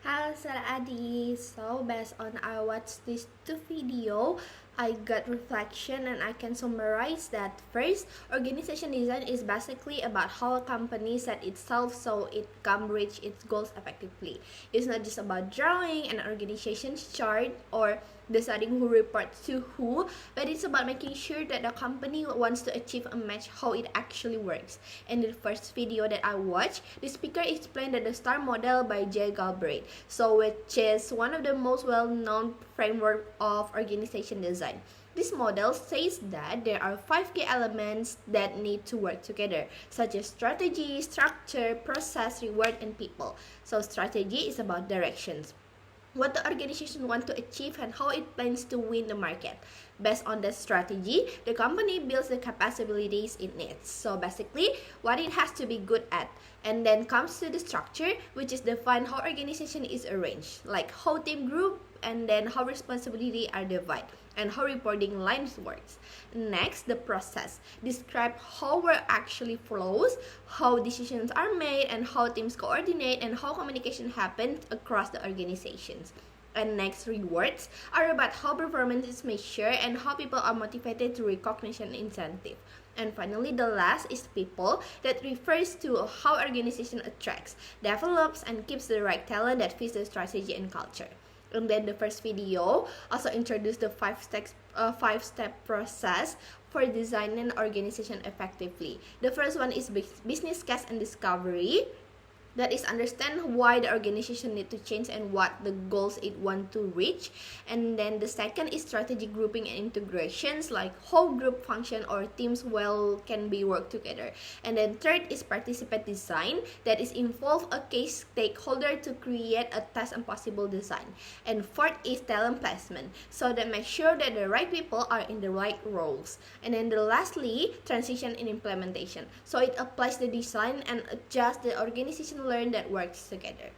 Halo Sir Adi, so based on I watched these two video, I got reflection and I can summarize that first, organization design is basically about how a company set itself so it can reach its goals effectively. It's not just about drawing an organization chart or deciding who reports to who, but it's about making sure that the company wants to achieve a match how it actually works. In the first video that I watched, the speaker explained that the STAR model by Jay Galbraith, so which is one of the most well-known framework of organization design. This model says that there are 5 key elements that need to work together, such as strategy, structure, process, reward, and people. So strategy is about directions, what the organization wants to achieve and how it plans to win the market. Based on that strategy, the company builds the capabilities it needs. So basically, what it has to be good at. And then comes to the structure, which is define how organization is arranged, like how team group and then how responsibility are divided and how reporting lines works. Next, the process. Describe how work actually flows, how decisions are made, and how teams coordinate, and how communication happens across the organizations. And next, rewards are about how performance is measured and how people are motivated through recognition and incentive. And finally, the last is people, that refers to how organization attracts, develops, and keeps the right talent that fits the strategy and culture. And then the first video also introduced the five-step process for designing an organization effectively. The first one is business case and discovery. That is, understand why the organization need to change and what the goals it want to reach. And then the second is strategy grouping and integrations, like how group function or teams can be work together. And then third is participant design, that is involve a case stakeholder to create a test and possible design. And fourth is talent placement, so that make sure that the right people are in the right roles. And then lastly, transition and implementation, so it applies the design and adjust the organization learn that works together.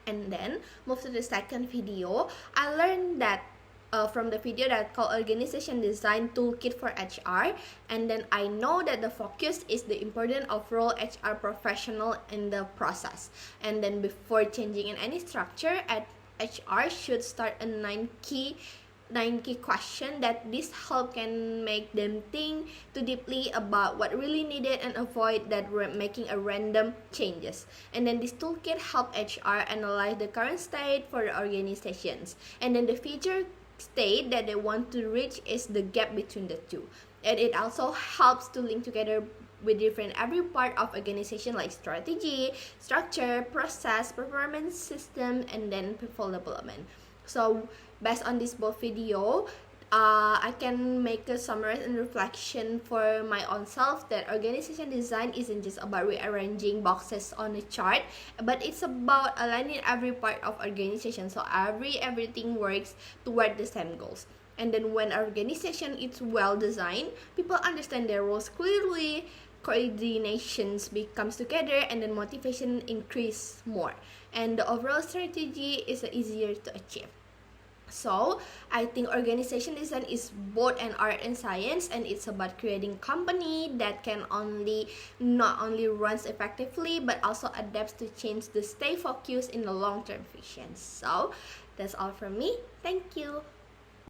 And then move to the second video. I learned that from the video that called Organization Design Toolkit for HR, and then I know that the focus is the importance of role HR professional in the process. And then before changing in any structure, at HR should start a 9 key question that this help can make them think too deeply about what really needed and avoid that making a random changes. And then this toolkit help HR analyze the current state for the organizations, and then the future state that they want to reach is the gap between the two. And it also helps to link together with different every part of organization, like strategy, structure, process, performance system, and then people development. So based on this both video, I can make a summary and reflection for my own self that organization design isn't just about rearranging boxes on a chart, but it's about aligning every part of organization so everything works toward the same goals. And then when organization is well designed, people understand their roles clearly, coordinations becomes together, and then motivation increase more, and the overall strategy is easier to achieve. So I think organization design is both an art and science, and it's about creating company that can not only runs effectively but also adapts to change to stay focused in the long-term vision. So that's all from me. Thank you.